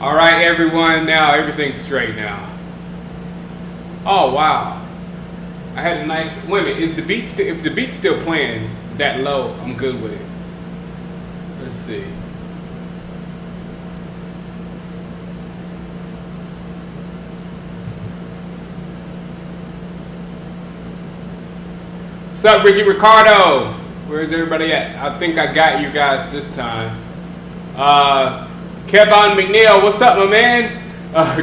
All right, everyone. Now everything's straight now. Oh wow! I had a nice. Wait a minute. Is the beat still? If the beat's still playing that low, I'm good with it. Let's see. What's up, Ricky Ricardo? Where's everybody at? I think I got you guys this time. Kevin McNeil, what's up, my man?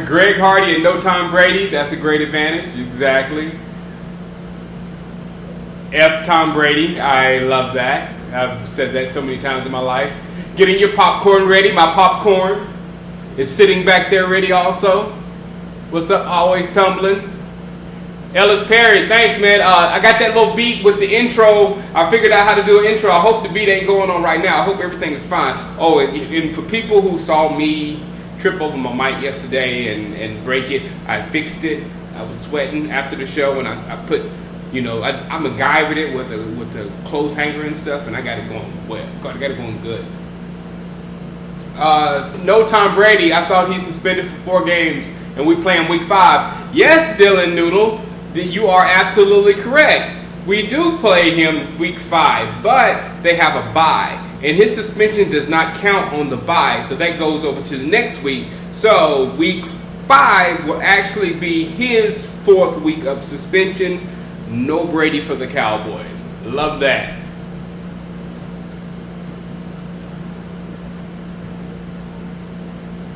Greg Hardy and no Tom Brady. That's a great advantage. Exactly. F Tom Brady. I love that. I've said that so many times in my life. Getting your popcorn ready. My popcorn is sitting back there ready also. What's up? Always tumbling. Ellis Perry, thanks, man. I got that little beat with the intro. I figured out how to do an intro. I hope the beat ain't going on right now. I hope everything is fine. Oh, and for people who saw me trip over my mic yesterday and break it, I fixed it. I was sweating after the show, and I put, you know, I MacGyvered it with the clothes hanger and stuff, and I got it going well. I got it going good. No Tom Brady. I thought he's suspended for 4 games, and we play him week 5. Yes, Dylan Noodle. You are absolutely correct. We do play him week 5, but they have a bye. And his suspension does not count on the bye, so that goes over to the next week. So week 5 will actually be his 4th week of suspension. No Brady for the Cowboys. Love that.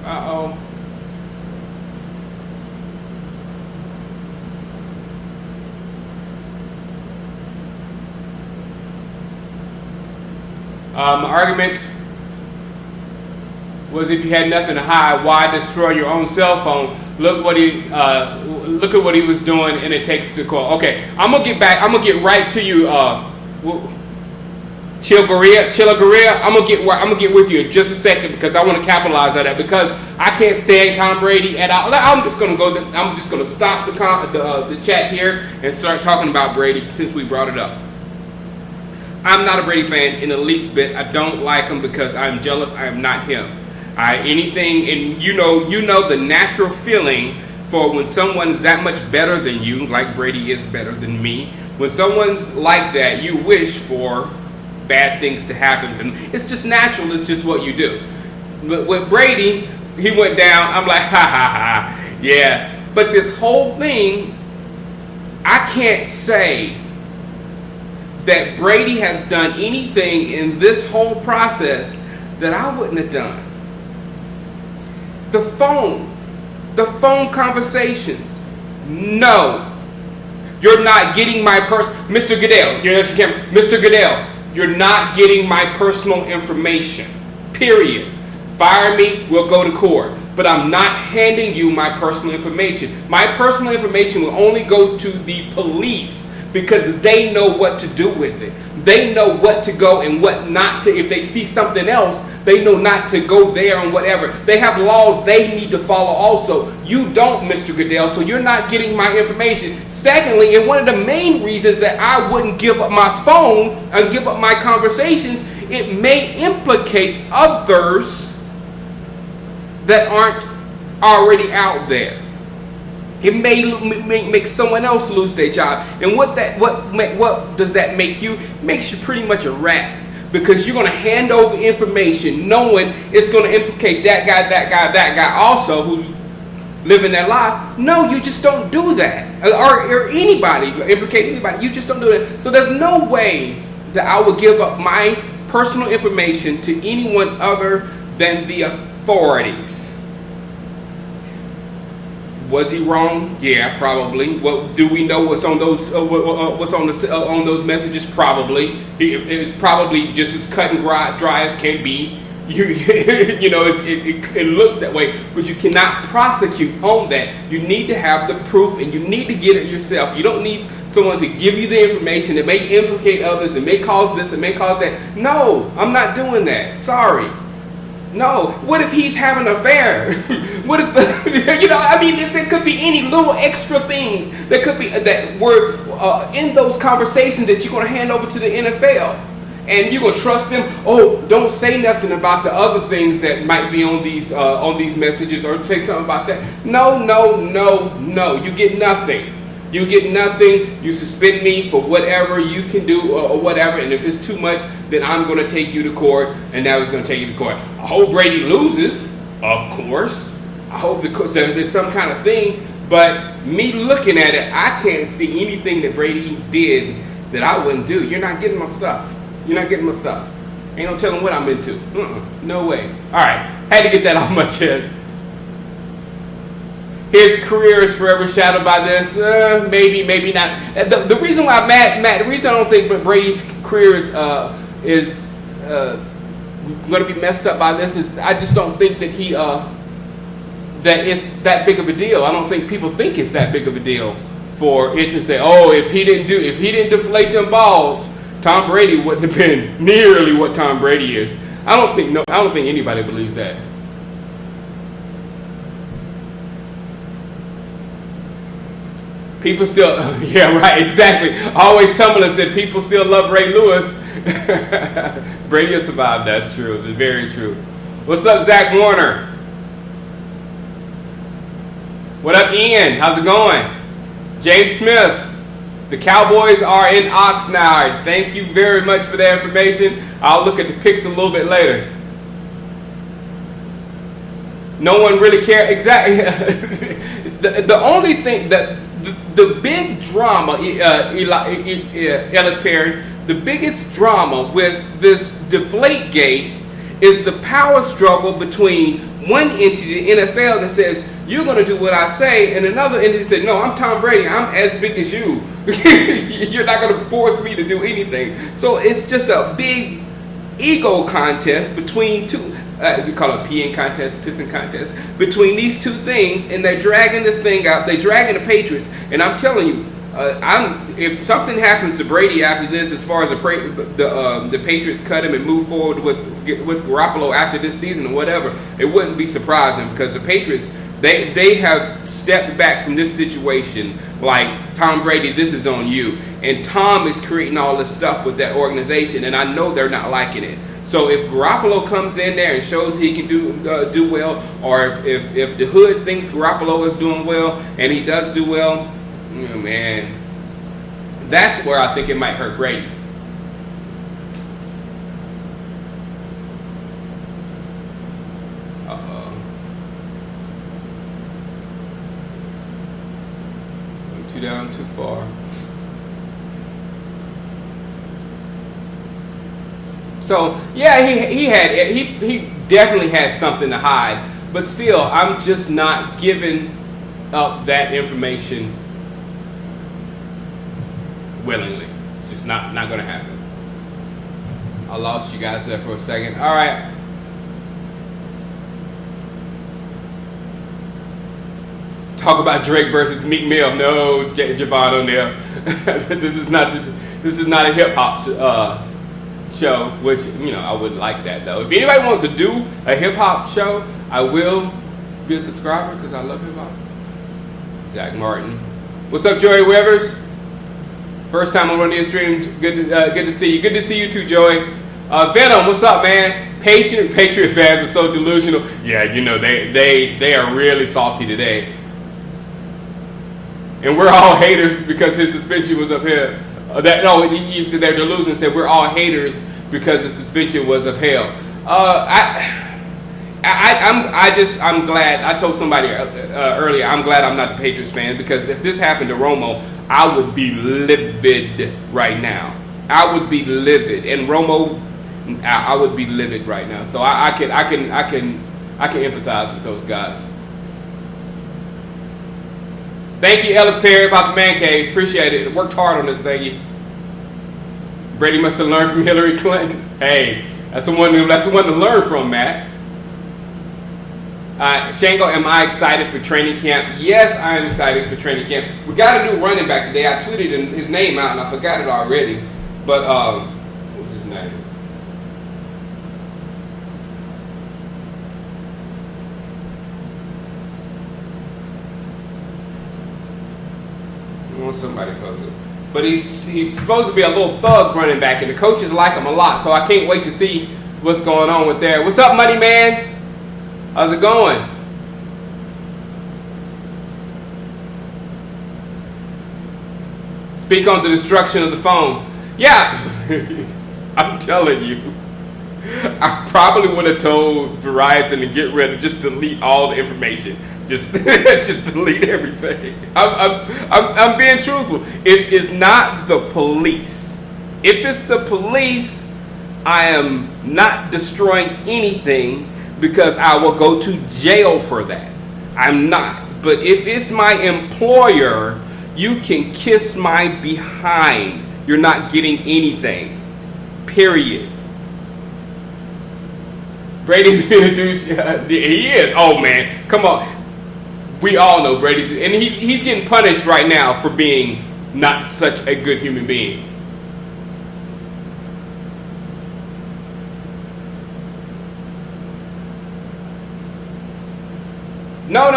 Uh-oh. My argument was, if you had nothing to hide, why destroy your own cell phone? Look at what he was doing, and it takes the call. Okay, I'm gonna get back. I'm gonna get right to you, Chillagoria. I'm gonna get with you in just a second, because I want to capitalize on that, because I can't stand Tom Brady at all. I'm just gonna stop the chat here and start talking about Brady since we brought it up. I'm not a Brady fan in the least bit. I don't like him because I'm jealous. I am not him. Anything, and you know the natural feeling for when someone's that much better than you, like Brady is better than me. When someone's like that, you wish for bad things to happen to them. It's just natural. It's just what you do. But with Brady, he went down. I'm like, ha ha ha, yeah. But this whole thing, I can't say that Brady has done anything in this whole process that I wouldn't have done. The phone conversations. No, you're not getting my Mr. Goodell. Mr. Goodell, you're not getting my personal information. Period. Fire me, we'll go to court. But I'm not handing you my personal information. My personal information will only go to the police, because they know what to do with it. They know what to go and what not to. If they see something else, they know not to go there and whatever. They have laws they need to follow also. You don't, Mr. Goodell, so you're not getting my information. Secondly, and one of the main reasons that I wouldn't give up my phone and give up my conversations, it may implicate others that aren't already out there. It may make someone else lose their job. And what does that make you? It makes you pretty much a rat. Because you're going to hand over information knowing it's going to implicate that guy also who's living that life. No, you just don't do that. Or anybody, implicate anybody. You just don't do that. So there's no way that I would give up my personal information to anyone other than the authorities. Was he wrong? Yeah, probably. Well, do we know what's on those on those messages? Probably. It's probably just as cut and dry as can be. You know, it looks that way, but you cannot prosecute on that. You need to have the proof, and you need to get it yourself. You don't need someone to give you the information that may implicate others, and may cause this, and may cause that. No, I'm not doing that. Sorry. No. What if he's having an affair? What if, there could be any little extra things that could be that were in those conversations that you're going to hand over to the NFL, and you're going to trust them. Oh, don't say nothing about the other things that might be on these messages, or say something about that. No. You get nothing. You get nothing. You suspend me for whatever you can do or whatever. And if it's too much, then I'm going to take you to court, and now he's going to take you to court. I hope Brady loses, of course. I hope there's some kind of thing. But me looking at it, I can't see anything that Brady did that I wouldn't do. You're not getting my stuff. You're not getting my stuff. Ain't no telling what I'm into. No way. All right, had to get that off my chest. His career is forever shadowed by this. Maybe, maybe not. The reason why Matt, the reason I don't think Brady's career is going to be messed up by this is I just don't think that that it's that big of a deal. I don't think people think it's that big of a deal for it to say, oh, if he didn't deflate them balls, Tom Brady wouldn't have been nearly what Tom Brady is. I don't think anybody believes that. People still, yeah, right, exactly. Always Tumbling said people still love Ray Lewis. Brady will survive. That's true. It's very true. What's up, Zach Warner? What up, Ian? How's it going? James Smith. The Cowboys are in Oxnard. Thank you very much for that information. I'll look at the picks a little bit later. No one really cares. Exactly. the only thing that the big drama, Ellis Perry, the biggest drama with this Deflate Gate is the power struggle between one entity, the NFL, that says, you're going to do what I say, and another entity said, no, I'm Tom Brady. I'm as big as you. You're not going to force me to do anything. So it's just a big ego contest between two. We call it peeing contest, pissing contest, between these two things, and they're dragging this thing out. They're dragging the Patriots, and I'm telling you, if something happens to Brady after this, as far as the Patriots cut him and move forward with Garoppolo after this season or whatever, it wouldn't be surprising, because the Patriots, they have stepped back from this situation like, Tom Brady, this is on you, and Tom is creating all this stuff with that organization, and I know they're not liking it. So if Garoppolo comes in there and shows he can do well, or if the hood thinks Garoppolo is doing well and he does do well, man, that's where I think it might hurt Brady. Too down, too far. So yeah, he definitely had something to hide, but still, I'm just not giving up that information willingly. It's just not going to happen. I lost you guys there for a second. All right. Talk about Drake versus Meek Mill. No, Javon O'Neal. This is not a hip hop show, which, I would like that though. If anybody wants to do a hip hop show, I will be a subscriber because I love hip hop. Zach Martin. What's up, Joey Weavers? First time on the stream. Good to see you. Good to see you too, Joey. Venom, what's up, man? Patient Patriot fans are so delusional. Yeah, they are really salty today. And we're all haters because his suspension was upheld. You said they're delusional. Said we're all haters because the suspension was upheld. I'm glad. I told somebody earlier, I'm glad I'm not the Patriots fan, because if this happened to Romo, I would be livid right now. I would be livid, and Romo, I would be livid right now. So I can empathize with those guys. Thank you, Ellis Perry, about the man cave. Appreciate it. Worked hard on this thingy. Brady must have learned from Hillary Clinton. Hey, that's the one to learn from, Matt. Shango, am I excited for training camp? Yes, I am excited for training camp. We got a new running back today. I tweeted his name out and I forgot it already. But what was his name? Somebody posted. But he's supposed to be a little thug running back, and the coaches like him a lot, so I can't wait to see what's going on with there. What's up, Money Man? How's it going? Speak on the destruction of the phone. Yeah, I'm telling you, I probably would have told Verizon to get rid of, just delete all the information. Just delete everything. I'm being truthful. It is not the police. If it's the police, I am not destroying anything because I will go to jail for that. I'm not. But if it's my employer, you can kiss my behind. You're not getting anything. Period. Brady's been a douche. He is. Oh, man. Come on. We all know Brady's. And he's getting punished right now for being not such a good human being. No.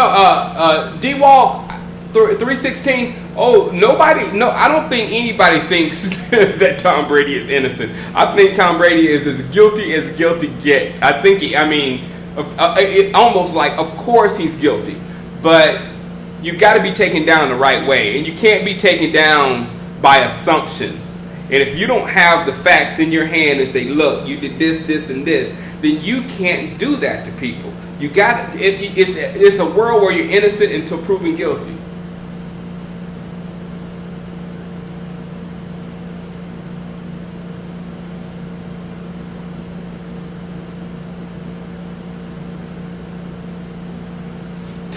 D-Walk 316. Oh, I don't think anybody thinks that Tom Brady is innocent. I think Tom Brady is as guilty gets. I think, it almost like, of course he's guilty. But you got to be taken down the right way. And you can't be taken down by assumptions. And if you don't have the facts in your hand and say, look, you did this, this, and this, then you can't do that to people. You got it's a world where you're innocent until proven guilty.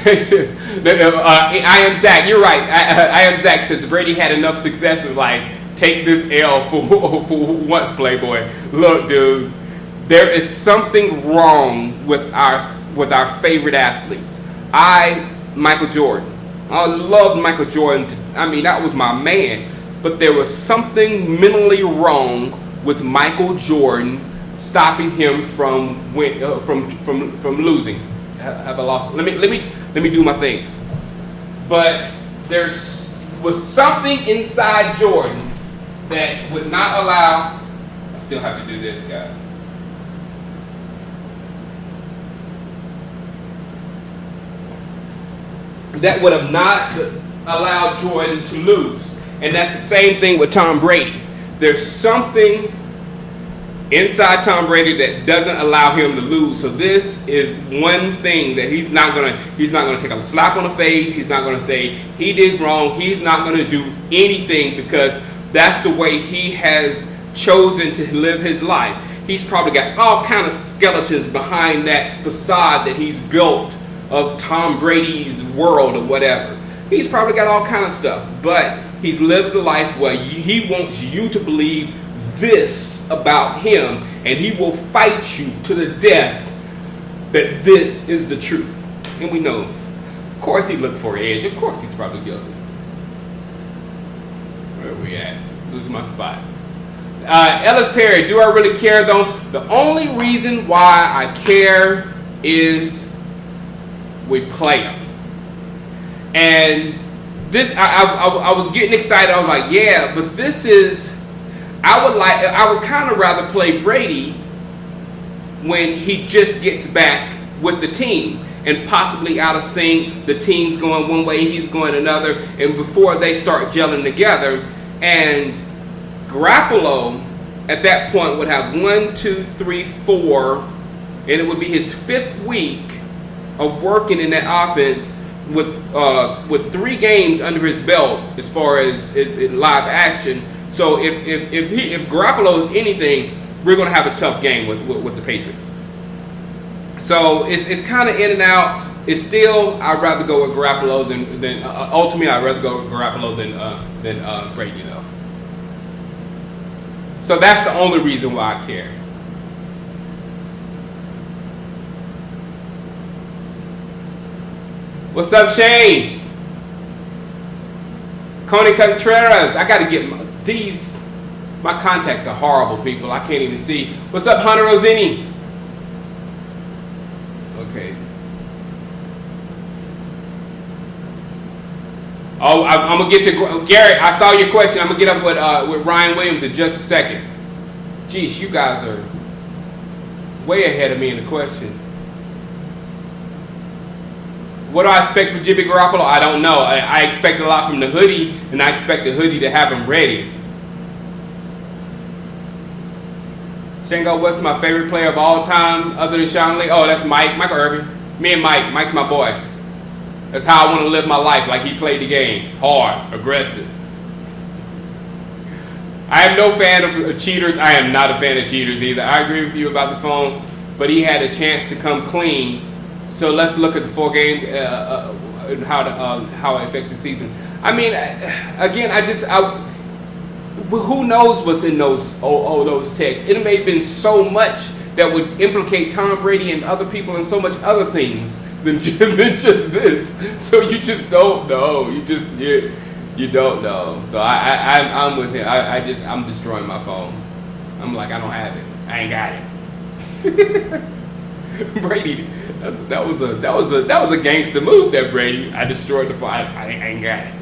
I am Zach. You're right. I am Zach says Brady had enough success and take this L for once, Playboy. Look, dude, there is something wrong with our favorite athletes. Michael Jordan. I loved Michael Jordan. That was my man. But there was something mentally wrong with Michael Jordan, stopping him from losing. Have I lost? Let me do my thing. But there was something inside Jordan that would not allow. I still have to do this, guys. That would have not allowed Jordan to lose. And that's the same thing with Tom Brady. There's something inside Tom Brady that doesn't allow him to lose. So this is one thing that he's not gonna take a slap on the face. He's not gonna say he did wrong. He's not gonna do anything because that's the way he has chosen to live his life. He's probably got all kind of skeletons behind that facade that he's built of Tom Brady's world or whatever. He's probably got all kind of stuff, but he's lived a life where he wants you to believe this about him, and he will fight you to the death that this is the truth. And we know, of course, he looked for edge. Of course, he's probably guilty. Where are we at? Losing my spot. Ellis Perry, do I really care though? The only reason why I care is we play them. And this, I was getting excited. I was like, yeah, but this is, I would kind of rather play Brady when he just gets back with the team and possibly out of sync. The team's going one way, he's going another, and before they start gelling together. And Garoppolo at that point would have 1, 2, 3, 4, and it would be his 5th week of working in that offense with 3 games under his belt as far as live action. So if Garoppolo is anything, we're going to have a tough game with the Patriots. So it's kind of in and out. It's still, I'd rather go with Garoppolo than ultimately I'd rather go with Garoppolo than Brady though. So that's the only reason why I care. What's up, Shane? Coney Contreras. I got to get my contacts are horrible, people. I can't even see. What's up, Hunter Rosini? Okay. Oh, I'm going to get to Garrett. I saw your question. I'm going to get up with Ryan Williams in just a second. Geez, you guys are way ahead of me in the question. What do I expect for Jimmy Garoppolo? I don't know. I expect a lot from the hoodie, and I expect the hoodie to have him ready. Shango, what's my favorite player of all time other than Sean Lee? Oh, that's Michael Irvin. Me and Mike. Mike's my boy. That's how I want to live my life, like he played the game. Hard, aggressive. I am no fan of cheaters. I am not a fan of cheaters either. I agree with you about the phone, but he had a chance to come clean. So let's look at the 4 game and how it affects the season. I mean, again, who knows what's in those texts? It may have been so much that would implicate Tom Brady and other people and so much other things than just this. So you just don't know. You don't know. So I'm with him. I'm destroying my phone. I'm like, I don't have it. I ain't got it. Brady, that was a gangster move. That Brady, I destroyed the phone. I ain't got it.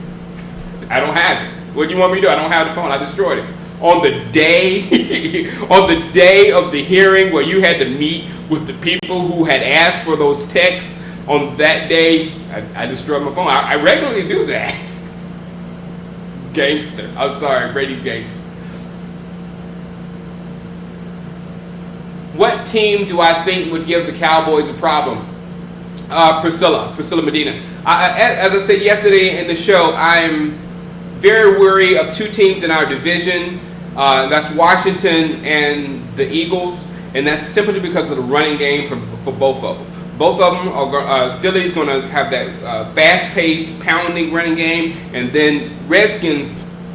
I don't have it. What do you want me to do? I don't have the phone. I destroyed it. On the day of the hearing where you had to meet with the people who had asked for those texts, on that day, I destroyed my phone. I regularly do that. Gangster. I'm sorry, Brady's gangster. What team do I think would give the Cowboys a problem? Priscilla Medina. As I said yesterday in the show, I'm very worried of 2 teams in our division. That's Washington and the Eagles, and that's simply because of the running game for both of them. Both of them are Philly's going to have that fast-paced, pounding running game, and then Redskins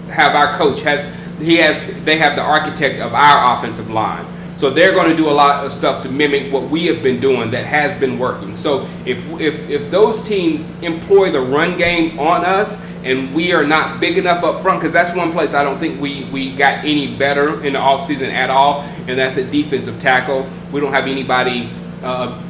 have our coach they have the architect of our offensive line. So they're going to do a lot of stuff to mimic what we have been doing that has been working. So if those teams employ the run game on us and we are not big enough up front, because that's one place I don't think we got any better in the offseason at all, and that's a defensive tackle. We don't have anybody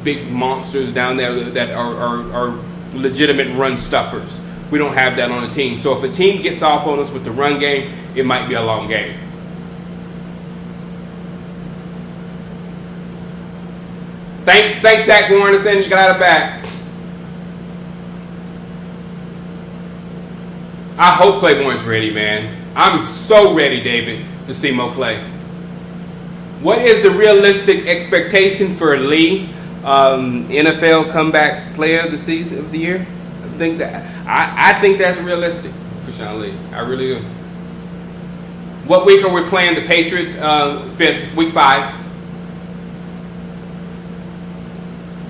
big monsters down there that are legitimate run stuffers. We don't have that on the team. So if a team gets off on us with the run game, it might be a long game. Thanks, Zach Warren, saying you got it back. I hope Claiborne's ready, man. I'm so ready, David, to see Mo Clay. What is the realistic expectation for Lee, NFL comeback player of the season of the year? I think that's realistic for Sean Lee. I really do. What week are we playing the Patriots? Week 5.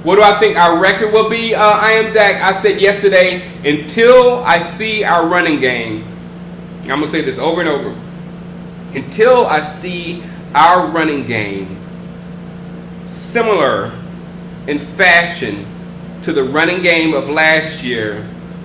What do I think our record will be? I am Zach. I said yesterday, until I see our running game, I'm going to say this over and over. Until I see our running game similar in fashion to the running game of last year,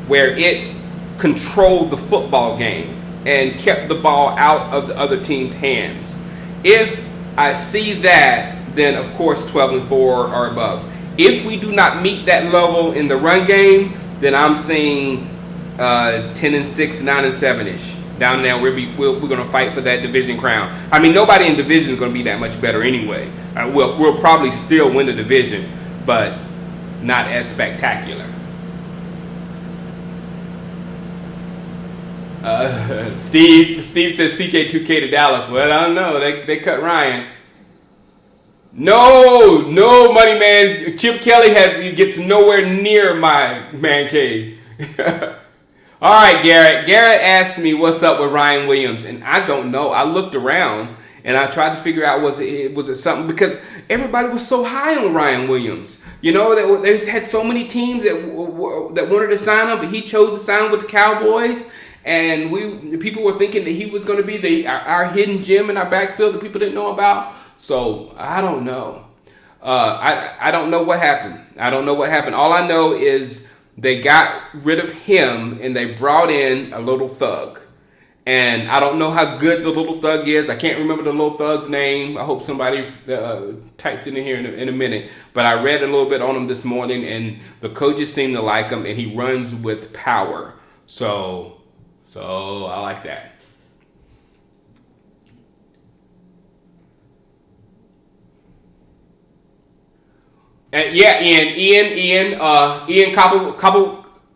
where it controlled the football game and kept the ball out of the other team's hands. If I see that, then of course 12-4 or above. If we do not meet that level in the run game, then I'm seeing 10-6, 9-7-ish. Down there, we're going to fight for that division crown. I mean, nobody in division is going to be that much better anyway. We'll probably still win the division, but not as spectacular. Steve says CJ2K to Dallas. Well, I don't know. They cut Ryan. No, money man. Chip Kelly gets nowhere near my man cave. All right, Garrett. Garrett asked me what's up with Ryan Williams, and I don't know. I looked around and I tried to figure out was it something, because everybody was so high on Ryan Williams. You know, they had so many teams that wanted to sign him, but he chose to sign with the Cowboys. And people were thinking that he was going to be our hidden gem in our backfield that people didn't know about. So I don't know. I don't know what happened. All I know is they got rid of him and they brought in a little thug. And I don't know how good the little thug is. I can't remember the little thug's name. I hope somebody types it in here in a minute. But I read a little bit on him this morning, and the coaches seem to like him, and he runs with power. So I like that. Ian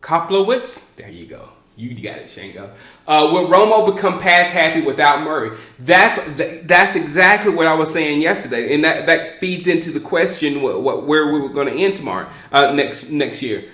Koplowitz. There you go. You got it, Shango. Will Romo become pass happy without Murray? That's exactly what I was saying yesterday, and that feeds into the question where we were going to end tomorrow, next year.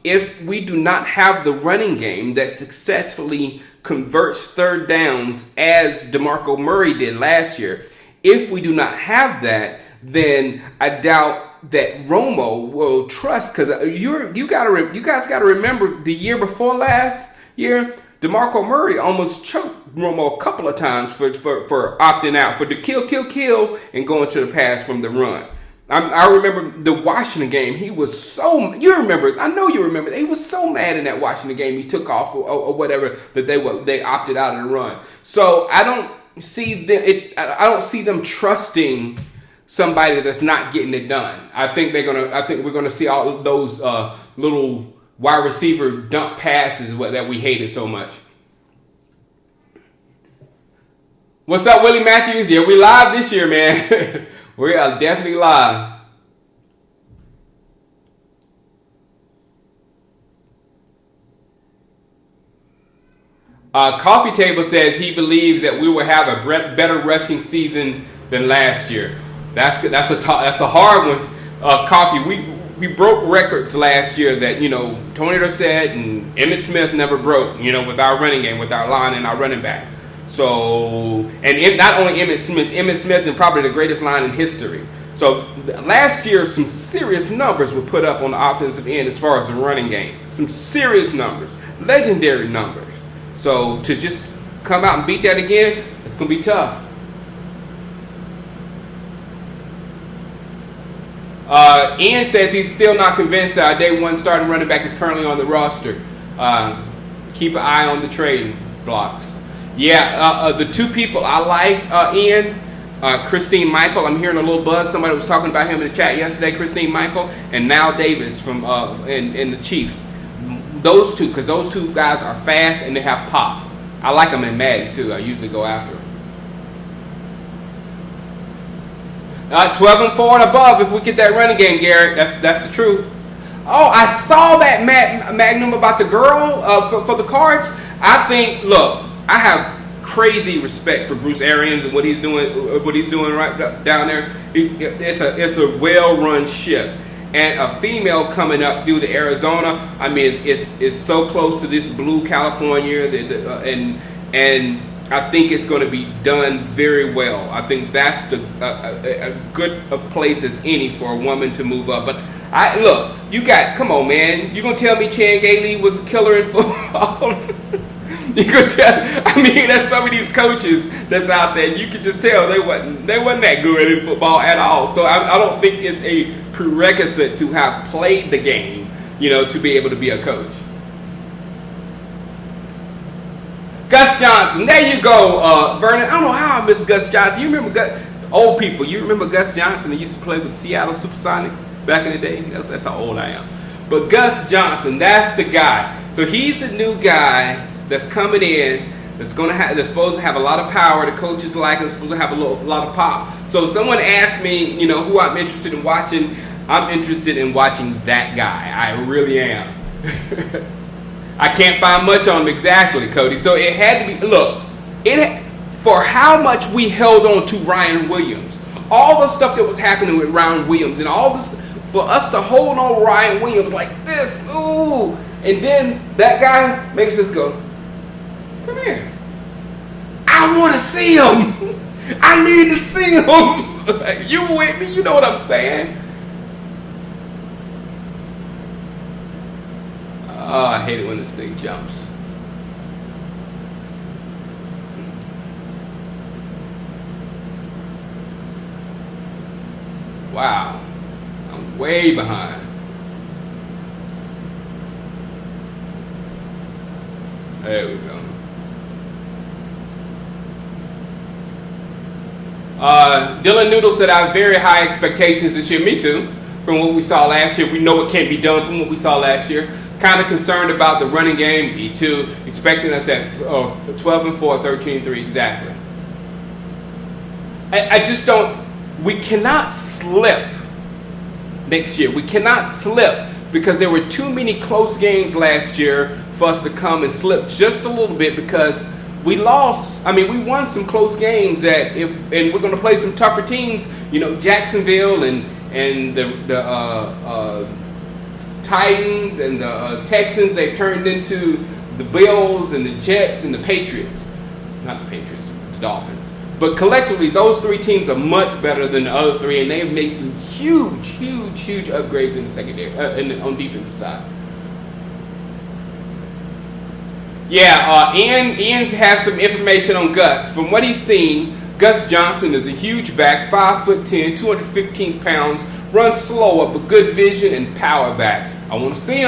If we do not have the running game that successfully converts third downs as DeMarco Murray did last year. If we do not have that, then I doubt that Romo will trust, because you guys got to remember the year before last year, DeMarco Murray almost choked Romo a couple of times for opting out, for the kill, and going to the pass from the run. I remember the Washington game. He was so, I know you remember, he was so mad in that Washington game. He took off or whatever, that they opted out of the run. So I don't see them trusting somebody that's not getting it done. I think we're gonna see all of those little wide receiver dump passes that we hated so much. What's up, Willie Matthews? Yeah, we live this year, man. We are definitely live. Coffee Table says he believes that we will have a better rushing season than last year. That's a hard one. Coffee, we broke records last year that, Tony Dorsett and Emmitt Smith never broke, with our running game, with our line and our running back. So, and not only Emmitt Smith and probably the greatest line in history. So last year, some serious numbers were put up on the offensive end as far as the running game. Some serious numbers, legendary numbers. So to just come out and beat that again, it's going to be tough. Ian says he's still not convinced that our day one starting running back is currently on the roster. Keep an eye on the trading blocks. Yeah, the two people I like, Ian, Christine Michael. I'm hearing a little buzz. Somebody was talking about him in the chat yesterday. Christine Michael and Nile Davis from in the Chiefs. Those two, because those two guys are fast and they have pop. I like them in Madden too. I usually go after them. 12 and 4 and above if we get that running game, Garrett. That's the truth. Oh, I saw that Magnum about the girl for the Cards. Look, I have crazy respect for Bruce Arians and what he's doing right down there. It's a well-run ship. And a female coming up through the Arizona. I mean, it's so close to this blue California, and I think it's going to be done very well. I think that's a good of place as any for a woman to move up. But come on, man. You gonna tell me Chan Gailey was a killer in football? You gonna tell? I mean, there's some of these coaches that's out there. You can just tell they wasn't that good in football at all. So I don't think it's a prerequisite to have played the game, to be able to be a coach. Gus Johnson, there you go, Vernon. I don't know how I miss Gus Johnson. You remember old people? You remember Gus Johnson that used to play with Seattle Supersonics back in the day? That's how old I am. But Gus Johnson, that's the guy. So he's the new guy that's coming in. That's supposed to have a lot of power. The coaches like him. Supposed to have a lot of pop. So if someone asked me, who I'm interested in watching, I'm interested in watching that guy. I really am. I can't find much on him exactly, Cody. So it had to be, for how much we held on to Ryan Williams, all the stuff that was happening with Ryan Williams, and all this, for us to hold on Ryan Williams like this, ooh, and then that guy makes us go, come here. I want to see him. I need to see him. You with me? You know what I'm saying? Oh, I hate it when this thing jumps. Wow. I'm way behind. There we go. Dylan Noodle said, I have very high expectations this year. Me too. From what we saw last year. We know it can't be done from what we saw last year. Kind of concerned about the running game. Me too. Expecting us at 12 and 4, 13 and 3. Exactly. I just don't. We cannot slip next year. We cannot slip because there were too many close games last year for us to come and slip just a little bit because we lost. I mean, we won some close games and we're going to play some tougher teams. Jacksonville and the Titans and the Texans. They've turned into the Bills and the Jets and the Patriots. Not the Patriots, the Dolphins. But collectively, those three teams are much better than the other three, and they've made some huge upgrades in the secondary, on defensive side. Yeah, Ian has some information on Gus. From what he's seen, Gus Johnson is a huge back, 5'10", 215 pounds, runs slow up, but good vision and power back. I want to see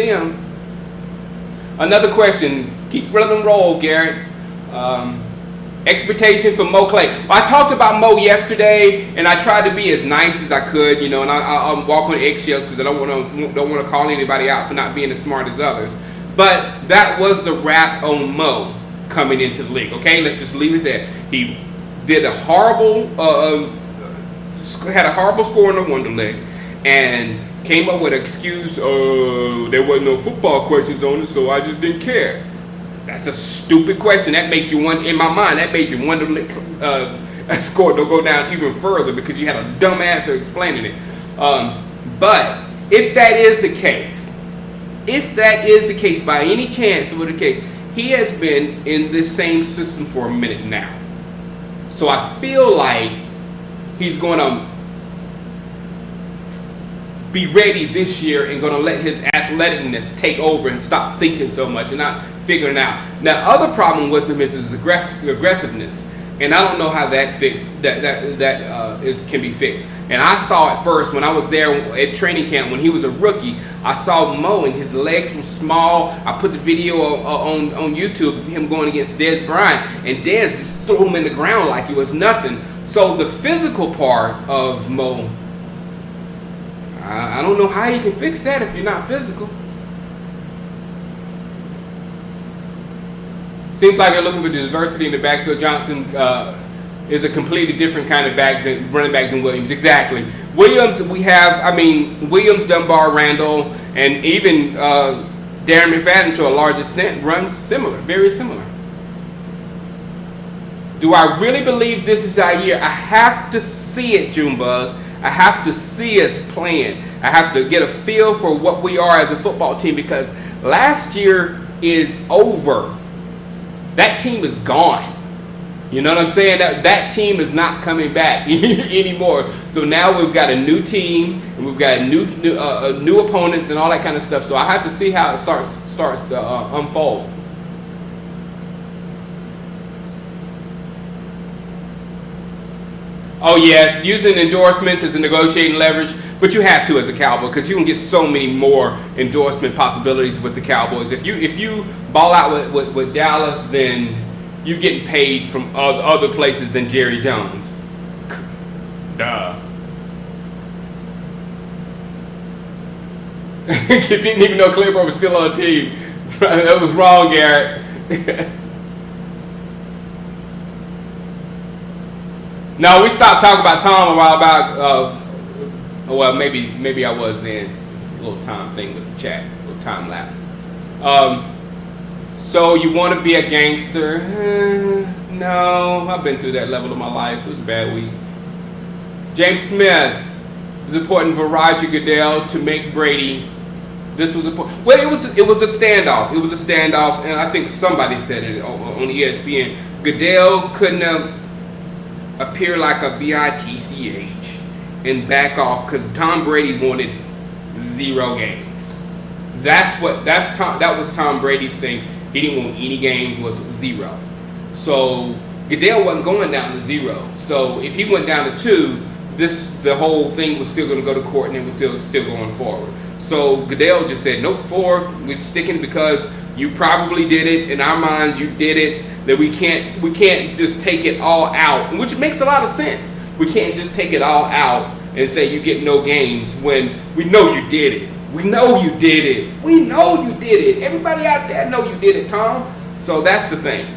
him. Another question. Keep running and roll, Garrett. Expectation for Mo Clay. I talked about Mo yesterday, and I tried to be as nice as I could, and I walk on eggshells because I don't want to call anybody out for not being as smart as others. But that was the rap on Mo coming into the league. Okay, let's just leave it there. He did a horrible, had a horrible score in the Wonder Leg, and came up with an excuse. There wasn't no football questions on it, so I just didn't care. That's a stupid question. That made you wonder. In my mind, that made you wonder. A score to go down even further because you had a dumb answer explaining it. But if that is the case. If that is the case, by any chance it were the case, he has been in this same system for a minute now. So I feel like he's going to be ready this year and going to let his athleticness take over and stop thinking so much and not figuring out. Now, other problem with him is his aggressiveness, and I don't know how that can be fixed. And I saw it first when I was there at training camp when he was a rookie. I saw Mo and his legs were small. I put the video on YouTube of him going against Dez Bryant, and Dez just threw him in the ground like he was nothing. So the physical part of Mo, I don't know how you can fix that if you're not physical. Seems like they're looking for diversity in the backfield. Johnson is a completely different kind of running back than Williams. Exactly. Williams, Williams, Dunbar, Randle, and even Darren McFadden to a large extent runs similar, very similar. Do I really believe this is our year? I have to see it, Junebug. I have to see us playing. I have to get a feel for what we are as a football team because last year is over. That team is gone. You know what I'm saying? That team is not coming back anymore. So now we've got a new team and we've got new opponents and all that kind of stuff. So I have to see how it starts to unfold. Oh yes, using endorsements as a negotiating leverage, but you have to as a Cowboy because you can get so many more endorsement possibilities with the Cowboys. If you ball out with Dallas, then you're getting paid from other places than Jerry Jones. Duh. Didn't even know Claiborne was still on the team. That was wrong, Garrett. No, we stopped talking about Tom a while back. Well, maybe I was then. It's a little time thing with the chat, a little time lapse. So you want to be a gangster? No, I've been through that level of my life. It was a bad week. James Smith is important for Roger Goodell to make Brady. This was well, it was a standoff. It was a standoff, and I think somebody said it on ESPN. Goodell couldn't appear like a bitch and back off because Tom Brady wanted 0 games. That was Tom Brady's thing. He didn't want any games, was 0. So Goodell wasn't going down to 0. So if he went down to 2, the whole thing was still going to go to court and it was still going forward. So Goodell just said, nope, 4, we're sticking because you probably did it. In our minds, you did it. That we can't just take it all out, which makes a lot of sense. We can't just take it all out and say you get no games when we know you did it. We know you did it. We know you did it. Everybody out there know you did it, Tom. So that's the thing.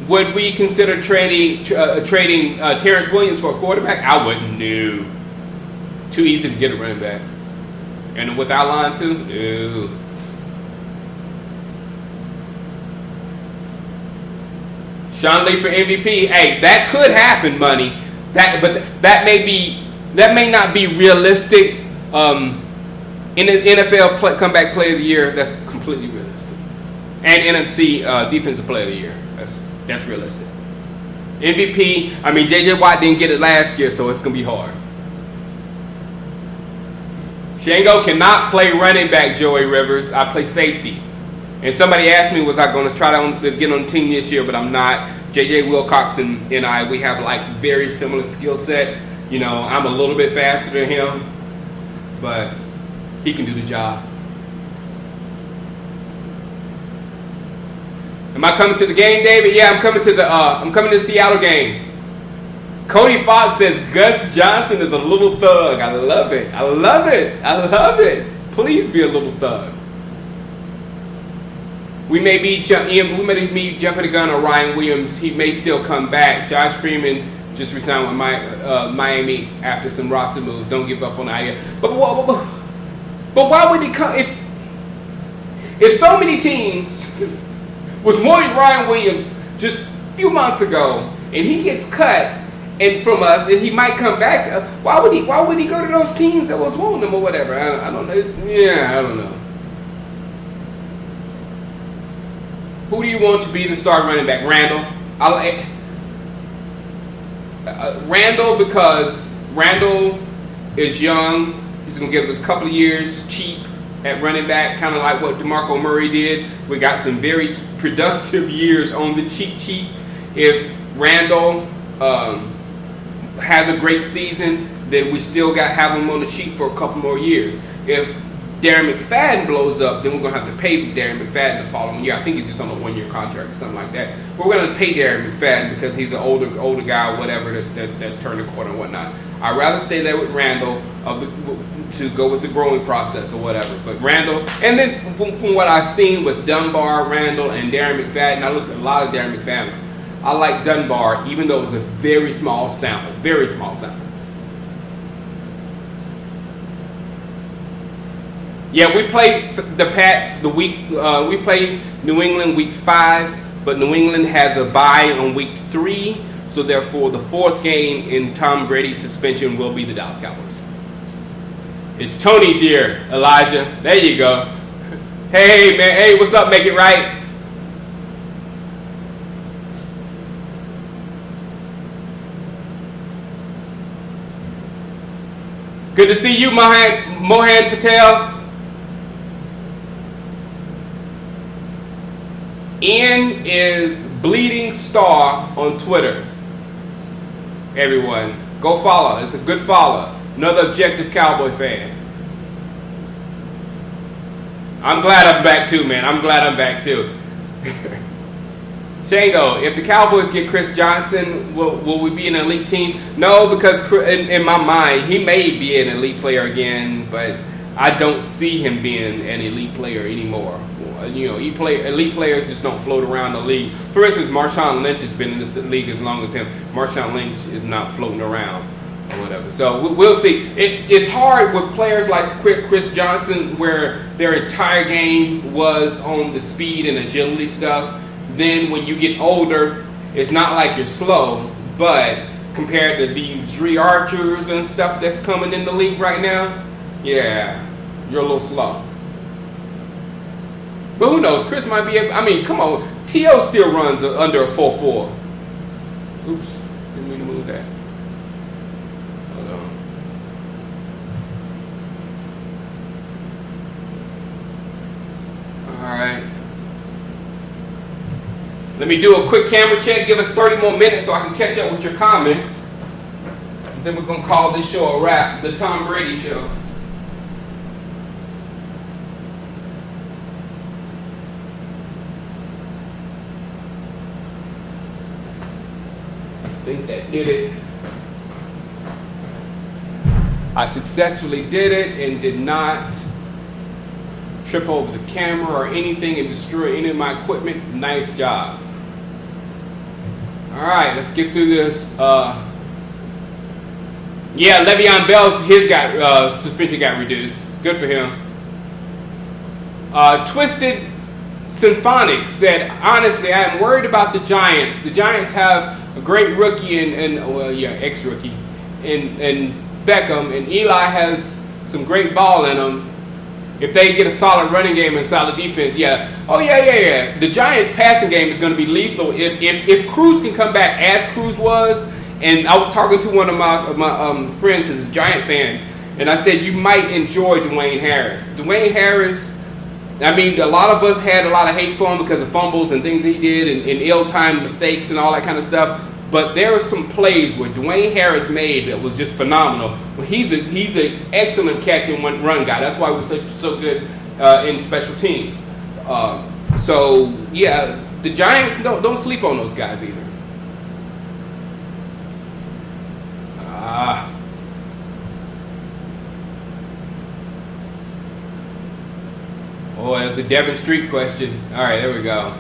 Would we consider trading Terrence Williams for a quarterback? I wouldn't. No. Too easy to get a running back. And with our line too? No. Sean Lee for MVP. Hey, that could happen, money. But that may not be realistic. In the NFL comeback player of the year, that's completely realistic. And NFC defensive player of the year, that's realistic. MVP, I mean, J.J. Watt didn't get it last year, so it's going to be hard. Shango cannot play running back, Joey Rivers. I play safety. And somebody asked me, was I going to try to get on the team this year, but I'm not. J.J. Wilcox and I, we have like very similar skill set. You know, I'm a little bit faster than him, but he can do the job. Am I coming to the game, David? Yeah, I'm coming to the Seattle game. Cody Fox says Gus Johnson is a little thug. I love it. I love it. I love it. Please be a little thug. We may be jumping the gun on Ryan Williams. He may still come back. Josh Freeman just resigned with Miami after some roster moves. Don't give up on the idea. But why would he come if so many teams was wanting Ryan Williams just a few months ago, and he gets cut and from us, and he might come back? Why would he go to those teams that was wanting him or whatever? I don't know. Yeah, I don't know. Who do you want to be the starting running back? Randle. I like Randle because Randle is young. He's going to give us a couple of years cheap at running back, kind of like what DeMarco Murray did. We got some very productive years on the cheap. If Randle has a great season, then we still have him on the cheap for a couple more years. If Darren McFadden blows up, then we're going to have to pay Darren McFadden the following year. I think he's just on a 1-year contract or something like that. But we're going to pay Darren McFadden because he's an older guy or whatever that's turned the corner and whatnot. I'd rather stay there with Randle to go with the growing process or whatever. But Randle, and then from what I've seen with Dunbar, Randle, and Darren McFadden, I looked at a lot of Darren McFadden. I like Dunbar, even though it was a very small sample. Very small sample. Yeah, we played the Pats we played New England week 5, but New England has a bye on week 3, so therefore the 4th game in Tom Brady's suspension will be the Dallas Cowboys. It's Tony's year, Elijah. There you go. Hey, man. Hey, what's up? Make it right. Good to see you, Mohan Patel. Ian is Bleeding Star on Twitter. Everyone, go follow. It's a good follow. Another objective Cowboy fan. I'm glad I'm back too, man. I'm glad I'm back too. Shango, if the Cowboys get Chris Johnson, will we be an elite team? No, because in my mind, he may be an elite player again, but I don't see him being an elite player anymore. You know, elite players just don't float around the league. For instance, Marshawn Lynch has been in this league as long as him. Marshawn Lynch is not floating around or whatever. So we'll see. It's hard with players like Chris Johnson, where their entire game was on the speed and agility stuff. Then when you get older, it's not like you're slow, but compared to these Dre Archers and stuff that's coming in the league right now, yeah, you're a little slow. But who knows? Chris might be able, I mean, come on. T.O. still runs under a 4.4. Oops. Didn't mean to move that. Hold on. All right. Let me do a quick camera check. Give us 30 more minutes so I can catch up with your comments. Then we're going to call this show a wrap. The Tom Brady Show. I think that did it. I successfully did it and did not trip over the camera or anything and destroy any of my equipment. Nice job. All right, let's get through this. Yeah, Le'Veon Bell, his suspension got reduced. Good for him. Twisted Symphonic said, honestly, I am worried about the Giants. The Giants have a great rookie ex-rookie in Beckham, and Eli has some great ball in him. If they get a solid running game and solid defense, yeah. Oh, yeah. The Giants' passing game is going to be lethal. If Cruz can come back as Cruz was, and I was talking to one of my friends who's a Giant fan, and I said, you might enjoy Dwayne Harris. Dwayne Harris, I mean, a lot of us had a lot of hate for him because of fumbles and things he did and ill-timed mistakes and all that kind of stuff. But there were some plays where Dwayne Harris made that was just phenomenal. Well, he's an excellent catch and run guy. That's why we're so good in special teams. So yeah, the Giants don't sleep on those guys either. Oh, that's a Devon Street question. All right, there we go.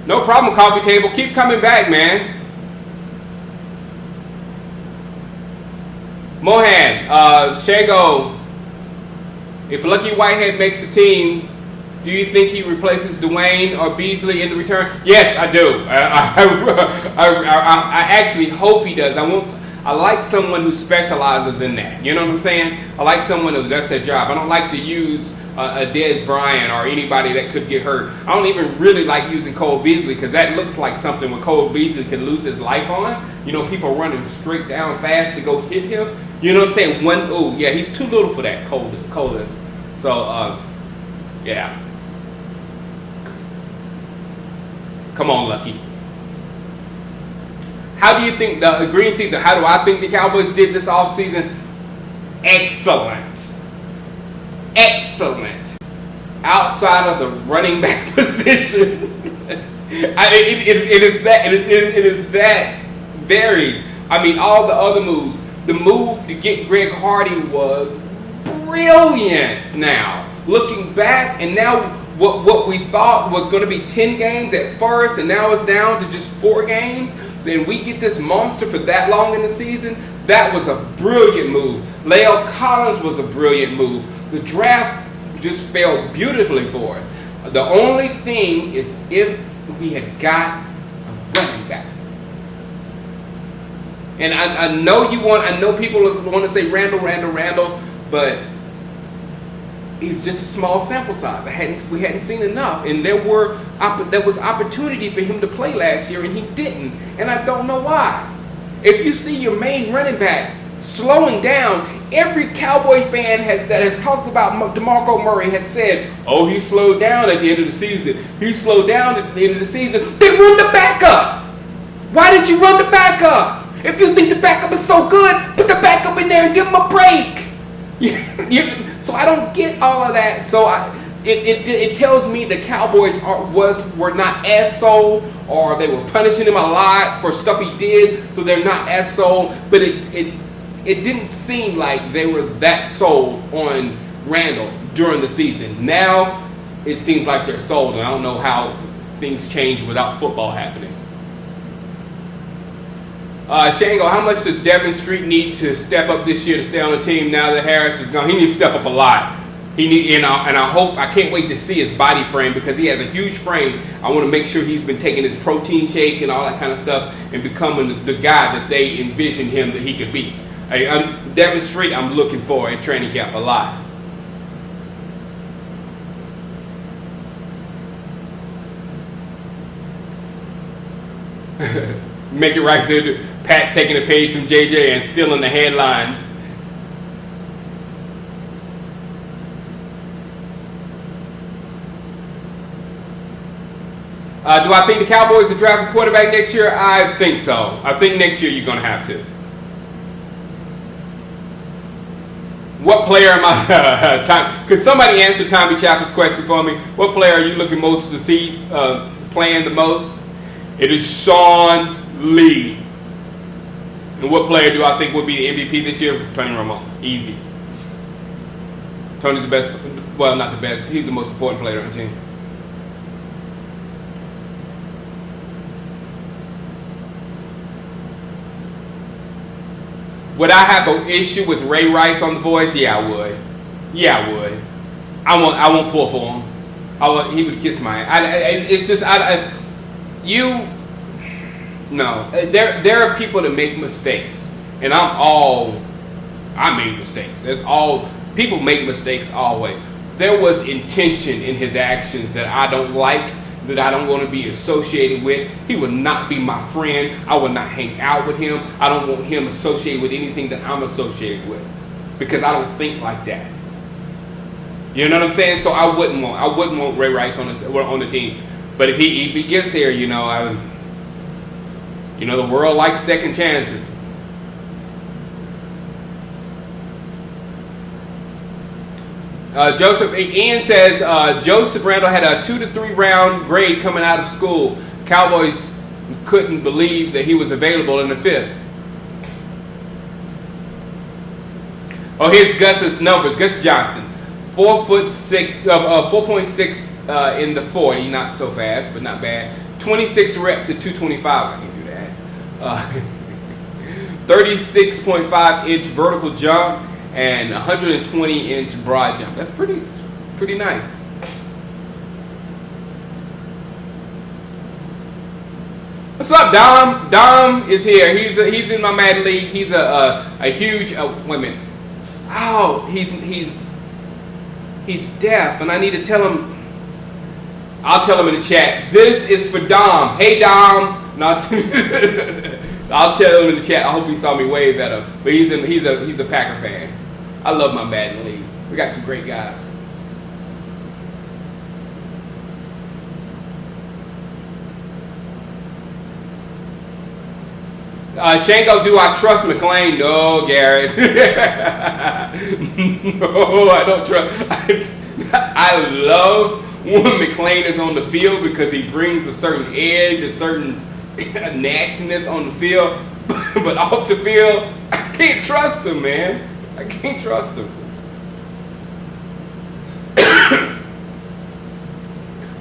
No problem, coffee table. Keep coming back, man. Mohan, Shago, if Lucky Whitehead makes the team, do you think he replaces Dwayne or Beasley in the return? Yes, I do. I actually hope he does. I like someone who specializes in that. You know what I'm saying? I like someone that's their job. I don't like to use a Dez Bryant or anybody that could get hurt. I don't even really like using Cole Beasley because that looks like something where Cole Beasley could lose his life on. You know, people running straight down fast to go hit him. You know what I'm saying? He's too little for that, Cole is. So, yeah. Come on, Lucky. How do you think the green season, how do I think the Cowboys did this offseason? Excellent. Outside of the running back position, it is that varied. I mean, all the other moves. The move to get Greg Hardy was brilliant. Now, looking back, and now what we thought was going to be 10 games at first, and now it's down to just 4 games. Then we get this monster for that long in the season. That was a brilliant move. La'el Collins was a brilliant move. The draft just fell beautifully for us. The only thing is if we had got a running back. And I know people want to say Randle, but it's just a small sample size. We hadn't seen enough, and there was opportunity for him to play last year, and he didn't. And I don't know why. If you see your main running back slowing down, every Cowboy fan that has talked about DeMarco Murray has said, "Oh, he slowed down at the end of the season. He slowed down at the end of the season." Then run the backup. Why did you run the backup? If you think the backup is so good, put the backup in there and give him a break. So I don't get all of that. So it tells me the Cowboys were not as sold, or they were punishing him a lot for stuff he did, so they're not as sold. But it didn't seem like they were that sold on Randle during the season. Now it seems like they're sold, and I don't know how things change without football happening. Shango, how much does Devon Street need to step up this year to stay on the team now that Harris is gone? He needs to step up a lot. And I can't wait to see his body frame because he has a huge frame. I want to make sure he's been taking his protein shake and all that kind of stuff and becoming the guy that they envisioned him that he could be. Devon Street, I'm looking for at training camp a lot. Make it right, so Pat's taking a page from JJ and stealing the headlines. Do I think the Cowboys will draft a quarterback next year? I think so. I think next year you're going to have to. What player am I? Could somebody answer Tommy Chapel's question for me? What player are you looking most to see playing the most? It is Sean Lee. And what player do I think will be the MVP this year? Tony Romo. Easy. Tony's the best. Well, not the best. He's the most important player on the team. Would I have an issue with Ray Rice on the boys? Yeah, I would. I won't pull for him. He would kiss my ass. It's just No, there are people that make mistakes, and I'm all I made mistakes. That's all. People make mistakes always. There was intention in his actions that I don't like, that I don't want to be associated with. He would not be my friend. I would not hang out with him. I don't want him associated with anything that I'm associated with, because I don't think like that. You know what I'm saying? So I wouldn't want Ray Rice on the team. But if he gets here, the world likes second chances. Ian says Joseph Randle had a 2 to 3 round grade coming out of school. Cowboys couldn't believe that he was available in the 5th. Oh, here's Gus's numbers. Gus Johnson, 4.6 in the 40, not so fast, but not bad. 26 reps at 225. I can do that. 36.5 inch vertical jump and 120 inch broad jump. That's pretty nice. What's up, Dom? Dom is here. He's in my Madden League. He's a huge women. Oh, he's deaf, and I need to tell him. I'll tell him in the chat. This is for Dom. Hey, Dom. No, I'll tell him in the chat. I hope he saw me way better. But he's a Packer fan. I love my Madden League. We got some great guys. Shango, do I trust McClain? No, Garrett. No, I don't trust. I love when McClain is on the field because he brings a certain edge, a certain nastiness on the field. But off the field, I can't trust him, man. I can't trust him.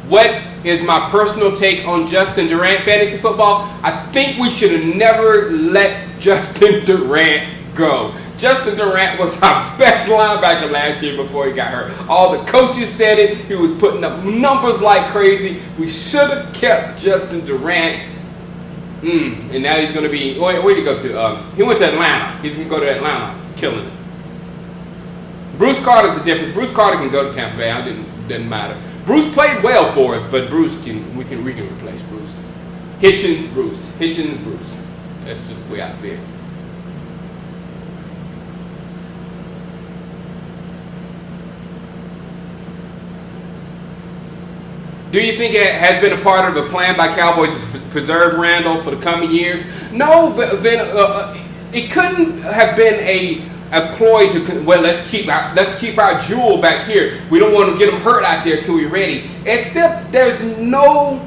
What is my personal take on Justin Durant fantasy football? I think we should have never let Justin Durant go. Justin Durant was our best linebacker last year before he got hurt. All the coaches said it. He was putting up numbers like crazy. We should have kept Justin Durant. And now he's going to be... Where did he go to? He went to Atlanta. He's going to go to Atlanta, killing it. Bruce Carter's a different... Bruce Carter can go to Tampa Bay. It didn't matter. Bruce played well for us, but we can replace Bruce. Hitchens, Bruce. That's just the way I see it. Do you think it has been a part of the plan by Cowboys to preserve Randle for the coming years? No, it couldn't have been a ploy to, well, let's keep our jewel back here. We don't want to get him hurt out there till we're ready. And still, there's no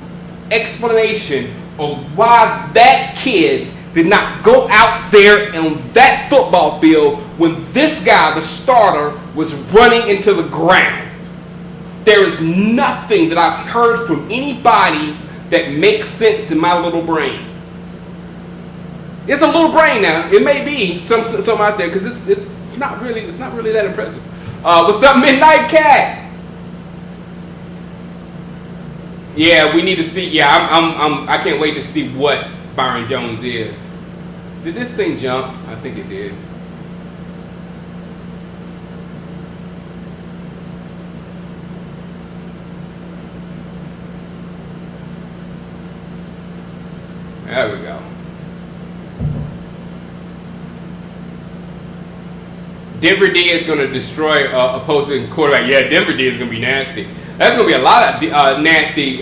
explanation of why that kid did not go out there on that football field when this guy, the starter, was running into the ground. There is nothing that I've heard from anybody that makes sense in my little brain. It's a little brain now. It may be some out there because it's not really that impressive. What's up, Midnight Cat? Yeah, we need to see. Yeah, I can't wait to see what Byron Jones is. Did this thing jump? I think it did. There we go. Denver D is going to destroy opposing quarterback. Yeah, Denver D is going to be nasty. That's going to be a lot of nasty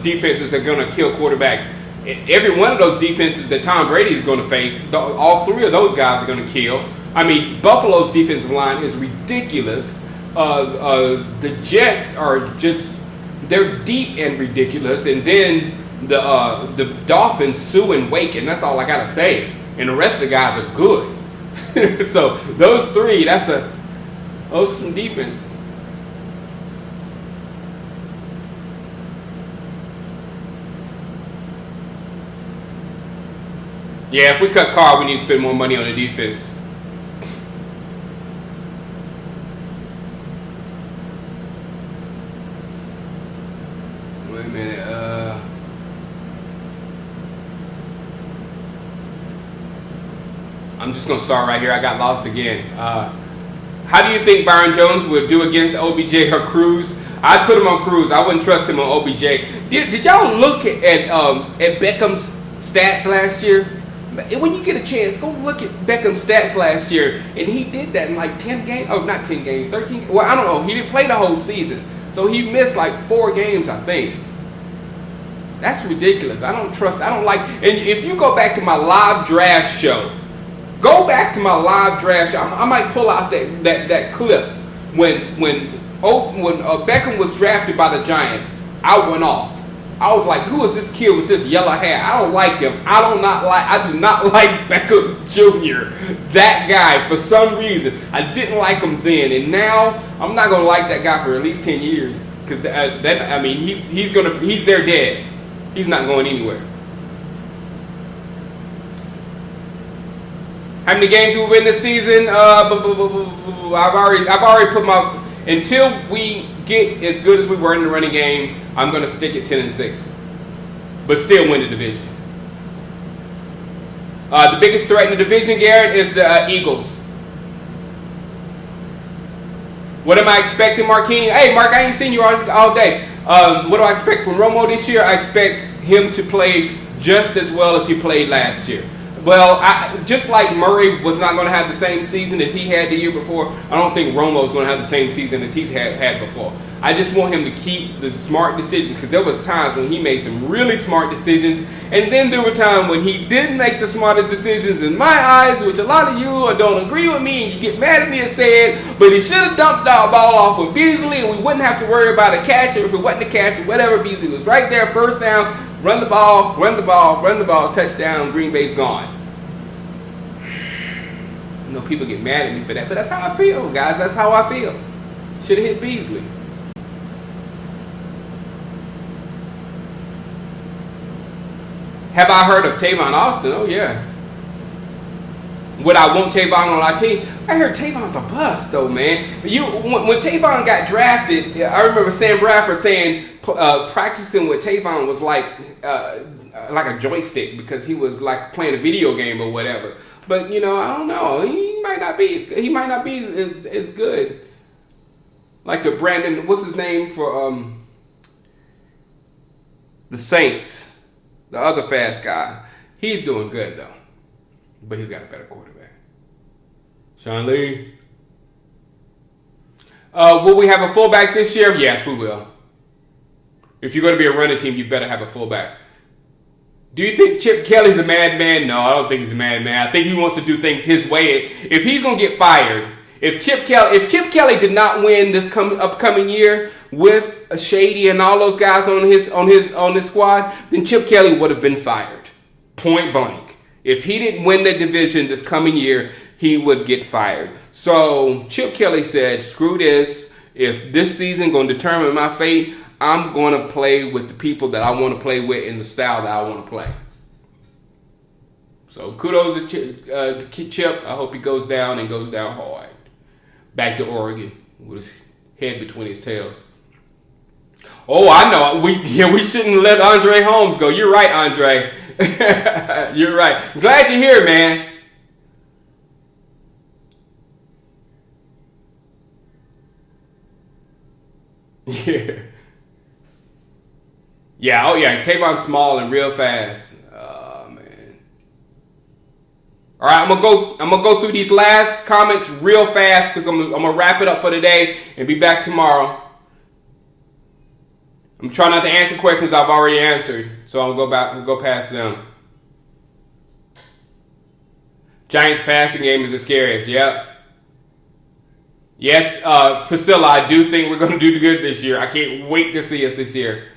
defenses that are going to kill quarterbacks. Every one of those defenses that Tom Brady is going to face, all three of those guys are going to kill. I mean, Buffalo's defensive line is ridiculous. The Jets are they're deep and ridiculous. And then the Dolphins, Sue and Wake, and that's all I got to say. And the rest of the guys are good. So those three, those are some defenses. Yeah, if we cut Carr, we need to spend more money on the defense. Wait a minute. I'm just going to start right here. I got lost again. How do you think Byron Jones would do against OBJ or Cruz? I'd put him on Cruz. I wouldn't trust him on OBJ. Did y'all look at Beckham's stats last year? When you get a chance, go look at Beckham's stats last year. And he did that in like 10 games. Oh, not 10 games, 13. Well, I don't know. He didn't play the whole season. So he missed like 4 games, I think. That's ridiculous. I don't like. And if you go back to my live draft show, I might pull out that clip when Beckham was drafted by the Giants. I went off. I was like, who is this kid with this yellow hair? I don't like him. I do not like Beckham Jr. That guy, for some reason. I didn't like him then. And now, I'm not going to like that guy for at least 10 years. Because, he's their dad's. He's not going anywhere. How many games will we win this season? I've already put my... Until we get as good as we were in the running game, I'm going to stick at 10-6. But still win the division. The biggest threat in the division, Garrett, is the Eagles. What am I expecting, Marquini? Hey, Mark, I ain't seen you all day. What do I expect from Romo this year? I expect him to play just as well as he played last year. Well, just like Murray was not going to have the same season as he had the year before, I don't think Romo is going to have the same season as he's had before. I just want him to keep the smart decisions, because there was times when he made some really smart decisions, and then there were times when he didn't make the smartest decisions in my eyes, which a lot of you don't agree with me, and you get mad at me and say it, but he should have dumped the ball off with Beasley, and we wouldn't have to worry about a catcher if it wasn't a catcher, whatever. Beasley was right there, first down, run the ball, touchdown, Green Bay's gone. I know people get mad at me for that, but that's how I feel, guys. That's how I feel. Should have hit Beasley. Have I heard of Tavon Austin? Oh, yeah. Would I want Tavon on our team? I heard Tavon's a bust, though, man. When Tavon got drafted, I remember Sam Bradford saying practicing with Tavon was like a joystick, because he was like playing a video game or whatever. But, I don't know. He might not be as good. Like the Brandon, what's his name for the Saints? The other fast guy. He's doing good, though. But he's got a better quarterback. Sean Lee. Will we have a fullback this year? Yes, we will. If you're going to be a running team, you better have a fullback. Do you think Chip Kelly's a madman? No, I don't think he's a madman. I think he wants to do things his way. If he's going to get fired, if Chip Kelly did not win this upcoming year with Shady and all those guys on his squad, then Chip Kelly would have been fired. Point blank. If he didn't win the division this coming year, he would get fired. So Chip Kelly said, screw this. If this season going to determine my fate, I'm going to play with the people that I want to play with in the style that I want to play. So kudos to Chip. I hope he goes down and goes down hard. Back to Oregon with his head between his tails. Oh, I know. We shouldn't let Andre Holmes go. You're right, Andre. You're right. I'm glad you're here, man. Yeah. Yeah, oh yeah, Tavon's small and real fast. Oh man. All right, I'm gonna go through these last comments real fast, because I'm gonna wrap it up for today and be back tomorrow. I'm trying not to answer questions I've already answered, so I'll go past them. Giants passing game is the scariest. Yep. Yes, Priscilla, I do think we're going to do good this year. I can't wait to see us this year.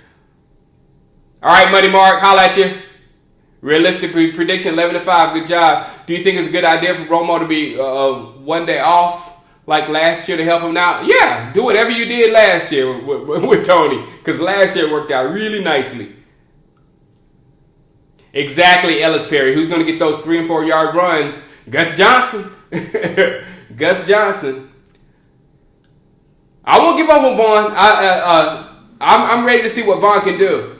All right, Money Mark, holla at you. Realistic prediction, 11-5. Good job. Do you think it's a good idea for Romo to be one day off like last year to help him out? Yeah, do whatever you did last year with Tony, because last year it worked out really nicely. Exactly, Ellis Perry. Who's going to get those 3 and 4 yard runs? Gus Johnson. Gus Johnson. I won't give up on Vaughn. I'm ready to see what Vaughn can do.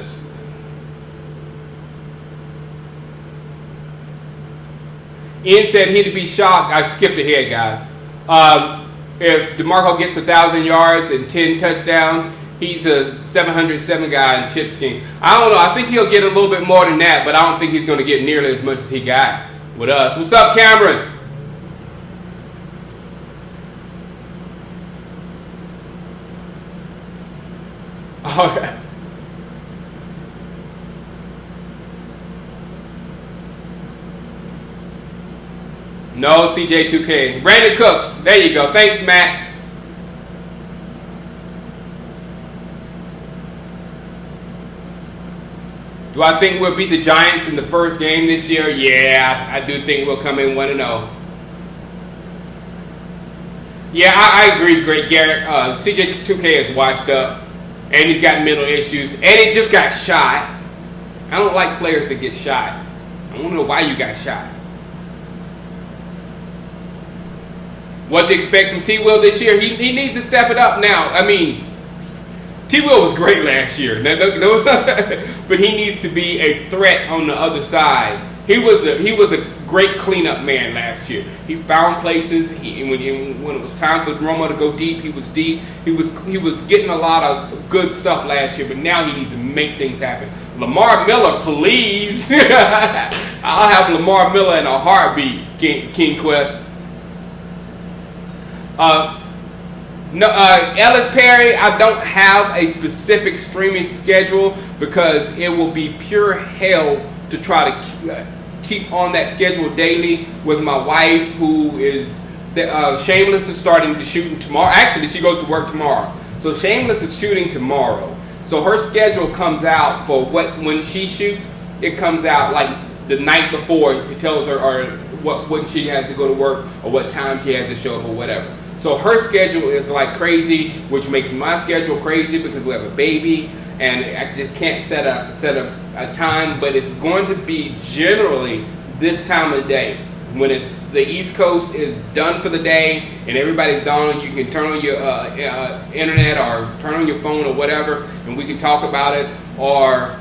this. Ian said he'd be shocked. I skipped ahead, guys. If DeMarco gets 1,000 yards and 10 touchdowns, he's a 707 guy in chip scheme. I don't know. I think he'll get a little bit more than that, but I don't think he's going to get nearly as much as he got with us. What's up, Cameron? Oh, no, CJ2K. Brandon Cooks. There you go. Thanks, Matt. Do I think we'll beat the Giants in the first game this year? Yeah, I do think we'll come in 1-0. Yeah, I agree, great Garrett. CJ2K is washed up, and he's got mental issues, and he just got shot. I don't like players that get shot. I want to know why you got shot. What to expect from T-Will this year? He needs to step it up now. I mean, T-Will was great last year, but he needs to be a threat on the other side. He was a great cleanup man last year. He found places. When it was time for Romo to go deep, he was deep. He was getting a lot of good stuff last year, but now he needs to make things happen. Lamar Miller, please. I'll have Lamar Miller in a heartbeat, King Quest. Ellis Perry, I don't have a specific streaming schedule because it will be pure hell to try to keep on that schedule daily with my wife, who is Shameless is starting to shoot tomorrow. Actually, she goes to work tomorrow, so Shameless is shooting tomorrow. So her schedule comes out for when she shoots. It comes out like the night before. It tells her when she has to go to work or what time she has to show up or whatever. So her schedule is like crazy, which makes my schedule crazy because we have a baby and I just can't set a time. But it's going to be generally this time of day when it's the East Coast is done for the day and everybody's done. You can turn on your internet or turn on your phone or whatever, and we can talk about it. Or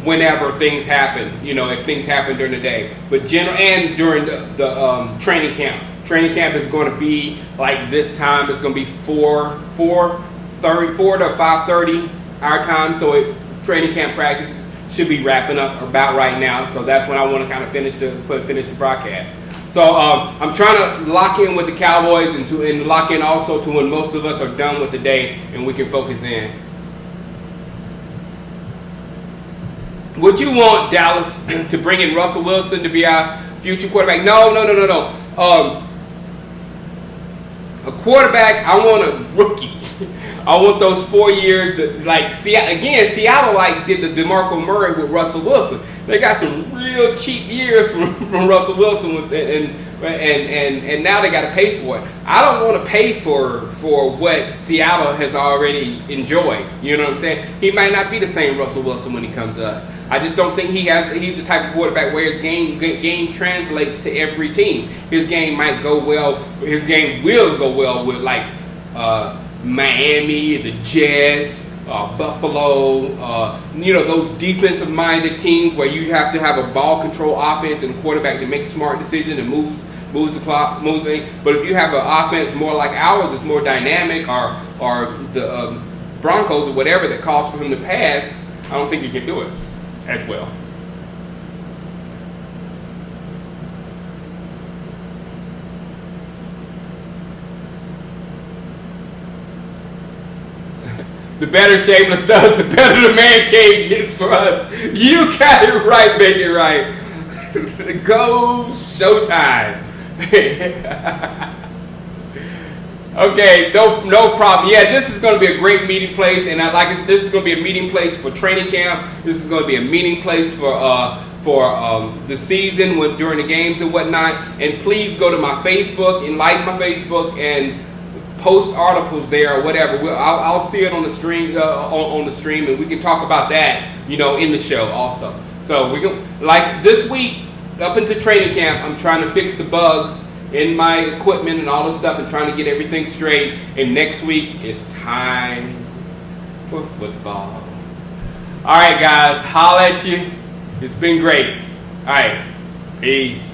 whenever things happen, if things happen during the day, but and during the training camp. Training camp is going to be like this time. It's going to be 4 to 5:30 our time. So training camp practice should be wrapping up about right now. So that's when I want to kind of finish the broadcast. So I'm trying to lock in with the Cowboys and lock in also to when most of us are done with the day and we can focus in. Would you want Dallas to bring in Russell Wilson to be our future quarterback? No. A quarterback, I want a rookie. I want those 4 years that, Seattle did the DeMarco Murray with Russell Wilson. They got some real cheap years from Russell Wilson and now they got to pay for it. I don't want to pay for what Seattle has already enjoyed. You know what I'm saying? He might not be the same Russell Wilson when he comes to us. I just don't think he's the type of quarterback where his game translates to every team. His game might go well. His game will go well with Miami, the Jets, Buffalo, those defensive-minded teams where you have to have a ball control offense and a quarterback to make smart decisions and moves the clock, moves things. But if you have an offense more like ours, it's more dynamic, or the Broncos or whatever that calls for him to pass, I don't think you can do it as well. The better Shameless does, the better the man cave gets for us. You got it right, make it right. Go Showtime. Okay, no problem. Yeah, this is going to be a great meeting place, and this is going to be a meeting place for training camp. This is going to be a meeting place for the season during the games and whatnot. And please go to my Facebook and like my Facebook and post articles there or whatever. I'll see it on the stream on the stream, and we can talk about that, in the show also. So we can this week up into training camp. I'm trying to fix the bugs in my equipment and all this stuff and trying to get everything straight. And next week it's time for football. All right, guys, holla at you. It's been great. All right, peace.